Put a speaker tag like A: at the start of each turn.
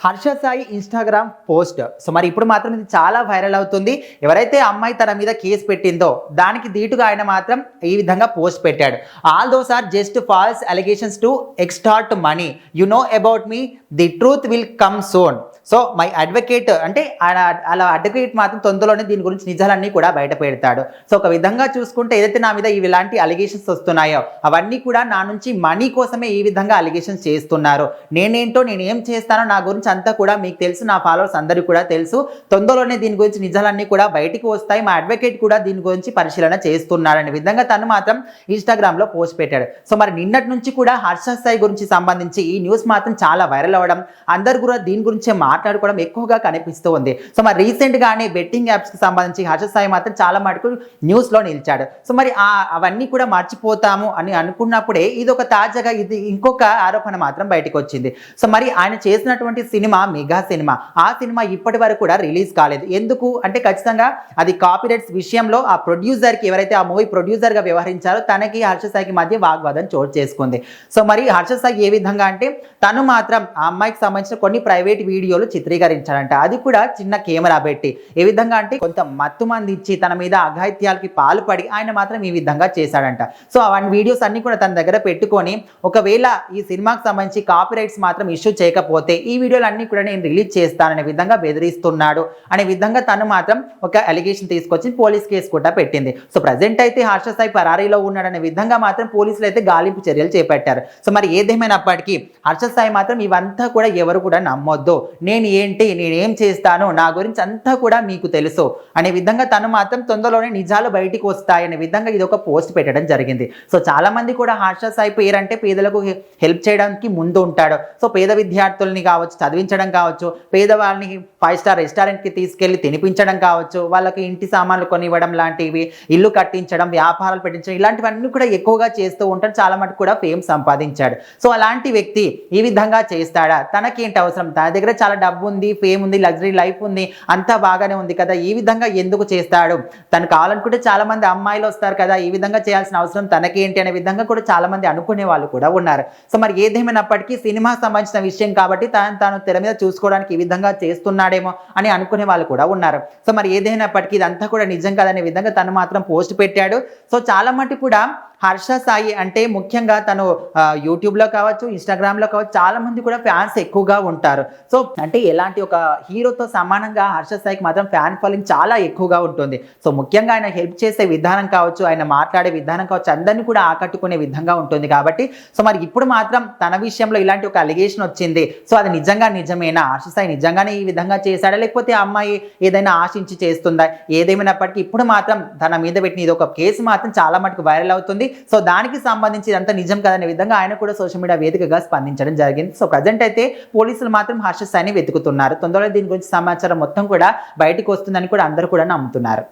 A: Harsha Sai Instagram post. So మరి ఇప్పుడు మాత్రం ఇది చాలా వైరల్ అవుతుంది. ఎవరైతే అమ్మాయి తన మీద కేసు పెట్టిందో దానికి ధీటుగా ఆయన మాత్రం ఈ విధంగా పోస్ట్ పెట్టాడు. All those are just false allegations to extort money. You know about me, the truth will come soon. So my advocate అంటే అలా అడ్వకేట్ మాత్రం తొందరలోనే దీని గురించి నిజాలన్నీ కూడా బయట పెడతాడు. సో ఒక విధంగా చూసుకుంటే ఏదైతే నా మీద ఇలాంటి అలిగేషన్స్ వస్తున్నాయో అవన్నీ కూడా నా నుంచి మనీ కోసమే ఈ విధంగా అలిగేషన్స్ చేస్తున్నారు. నేనేంటో నేను ఏం చేస్తానో నా గురించి అంతా కూడా మీకు తెలుసు, నా ఫాలోవర్స్ అందరికీ కూడా తెలుసు. తొందరలోనే దీని గురించి నిజాలన్నీ కూడా బయటికి వస్తాయి. మా అడ్వకేట్ కూడా దీని గురించి పరిశీలన చేస్తున్నాడు అనే విధంగా తను మాత్రం ఇన్స్టాగ్రామ్లో పోస్ట్ పెట్టాడు. సో మరి నిన్నటి నుంచి కూడా హర్ష సాయి గురించి సంబంధించి ఈ న్యూస్ మాత్రం చాలా వైరల్ అవ్వడం, అందరు కూడా దీని గురించే మాట్లాడుకోవడం ఎక్కువగా కనిపిస్తూ ఉంది. సో మరి రీసెంట్ గానే బెట్టింగ్ యాప్స్ కి సంబంధించి హర్ష సాయి మాత్రం చాలా మటుకు న్యూస్ లో నిలిచాడు. సో మరి అవన్నీ కూడా మర్చిపోతాము అని అనుకున్నప్పుడే ఇది ఒక తాజాగా ఇది ఇంకొక ఆరోపణ మాత్రం బయటకు వచ్చింది. సో మరి ఆయన చేసినటువంటి సినిమా మెగా సినిమా, ఆ సినిమా ఇప్పటి వరకు కూడా రిలీజ్ కాలేదు. ఎందుకు అంటే ఖచ్చితంగా అది కాపీరైట్స్ విషయంలో ఆ ప్రొడ్యూసర్ కి, ఎవరైతే ఆ మూవీ ప్రొడ్యూసర్ గా వ్యవహరించారో తనకి హర్ష సాయికి మధ్య వాగ్వాదం చోటు చేసుకుంది. సో మరి హర్ష సాయి ఏ విధంగా అంటే తను మాత్రం ఆ అమ్మాయికి సంబంధించిన కొన్ని ప్రైవేట్ వీడియోలు చిత్రీకరించాడంట. అది కూడా చిన్న కెమెరా పెట్టి. ఏ విధంగా అంటే కొంత మత్తు మంది ఇచ్చి తన మీద అఘాయిత్యాలకి పాల్పడి ఆయన మాత్రం ఈ విధంగా చేశాడంట. సో అవన్నీ వీడియోస్ అన్ని కూడా తన దగ్గర పెట్టుకొని ఒకవేళ ఈ సినిమాకి సంబంధించి కాపీరైట్స్ మాత్రం ఇష్యూ చేయకపోతే ఈ వీడియోలు అన్ని కూడా నేను రిలీజ్ చేస్తాననే విధంగా బెదిరిస్తున్నాడు అనే విధంగా తను మాత్రం ఒక అలిగేషన్ తీసుకొచ్చి పోలీస్ కేసు కూడా పెట్టింది. సో ప్రజెంట్ అయితే హర్ష సాయి పరారీలో ఉన్నాడనే విధంగా మాత్రం పోలీసులు అయితే గాలింపు చర్యలు చేపట్టారు. సో మరి ఏదేమైనప్పటికీ హర్ష సాయి మాత్రం ఇవంతా కూడా ఎవరు కూడా నమ్మొద్దు, నేను ఏంటి, నేనేం చేస్తాను, నా గురించి అంతా కూడా మీకు తెలుసు అనే విధంగా తను మాత్రం తొందరలోనే నిజాలు బయటికి వస్తాయనే విధంగా ఇది ఒక పోస్ట్ పెట్టడం జరిగింది. సో చాలా మంది కూడా హర్ష సాయి పేరంటే పేదలకు హెల్ప్ చేయడానికి ముందు ఉంటాడు. సో పేద విద్యార్థుల్ని కావచ్చు చదివించడం కావచ్చు, పేదవాళ్ళని 5 స్టార్ రెస్టారెంట్కి తీసుకెళ్లి తినిపించడం కావచ్చు, వాళ్ళకి ఇంటి సామాన్లు కొనివ్వడం లాంటివి, ఇల్లు కట్టించడం, వ్యాపారాలు పెట్టించడం, ఇలాంటివన్నీ కూడా ఎక్కువగా చేస్తూ ఉంటాడు. చాలా మటుకు కూడా ఫేమ్ సంపాదించాడు. సో అలాంటి వ్యక్తి ఈ విధంగా చేస్తాడా? తనకేంటి అవసరం? తన దగ్గర చాలా డబ్బు ఉంది, ఫేమ్ ఉంది, లగ్జరీ లైఫ్ ఉంది, అంతా బాగానే ఉంది కదా, ఈ విధంగా ఎందుకు చేస్తాడు? తను కావాలనుకుంటే చాలా మంది అమ్మాయిలు వస్తారు కదా, ఈ విధంగా చేయాల్సిన అవసరం తనకేంటి అనే విధంగా కూడా చాలా మంది అనుకునే వాళ్ళు కూడా ఉన్నారు. సో మరి ఏదేమైనప్పటికీ సినిమాకి సంబంధించిన విషయం కాబట్టి తాను తెర మీద చూసుకోవడానికి ఈ విధంగా చేస్తున్నాడేమో అని అనుకునే వాళ్ళు కూడా ఉన్నారు. సో మరి ఏదైనప్పటికీ ఇదంతా కూడా నిజం కాదనే విధంగా తను మాత్రం పోస్ట్ పెట్టాడు. సో చాలా మటుకు కూడా హర్ష సాయి అంటే ముఖ్యంగా తను యూట్యూబ్లో కావచ్చు, ఇన్స్టాగ్రామ్లో కావచ్చు చాలా మంది కూడా ఫ్యాన్స్ ఎక్కువగా ఉంటారు. సో అంటే ఎలాంటి ఒక హీరోతో సమానంగా హర్ష సాయికి మాత్రం ఫ్యాన్ ఫాలోయింగ్ చాలా ఎక్కువగా ఉంటుంది. సో ముఖ్యంగా ఆయన హెల్ప్ చేసే విధానం కావచ్చు, ఆయన మాట్లాడే విధానం కావచ్చు, అందరినీ కూడా ఆకట్టుకునే విధంగా ఉంటుంది కాబట్టి సో మరి ఇప్పుడు మాత్రం తన విషయంలో ఇలాంటి ఒక అలిగేషన్ వచ్చింది. సో అది నిజమేనా? హర్ష సాయి నిజంగానే ఈ విధంగా చేశాడా, లేకపోతే ఆ అమ్మాయి ఏదైనా ఆశించి చేస్తుందా? ఏదేమైనప్పటికీ ఇప్పుడు మాత్రం తన మీద పెట్టిన ఇది ఒక కేసు మాత్రం చాలా మటుకు వైరల్ అవుతుంది. సో దానికి సంబంధించి ఇదంతా నిజం కదనే విధంగా ఆయన కూడా సోషల్ మీడియా వేదికగా స్పందించడం జరిగింది. సో ప్రజెంట్ అయితే పోలీసులు మాత్రం హర్ష సాయిని వెతుకుతున్నారు. తొందరలో దీని గురించి సమాచారం మొత్తం కూడా బయటకు వస్తుందని కూడా అందరూ కూడా నమ్ముతున్నారు.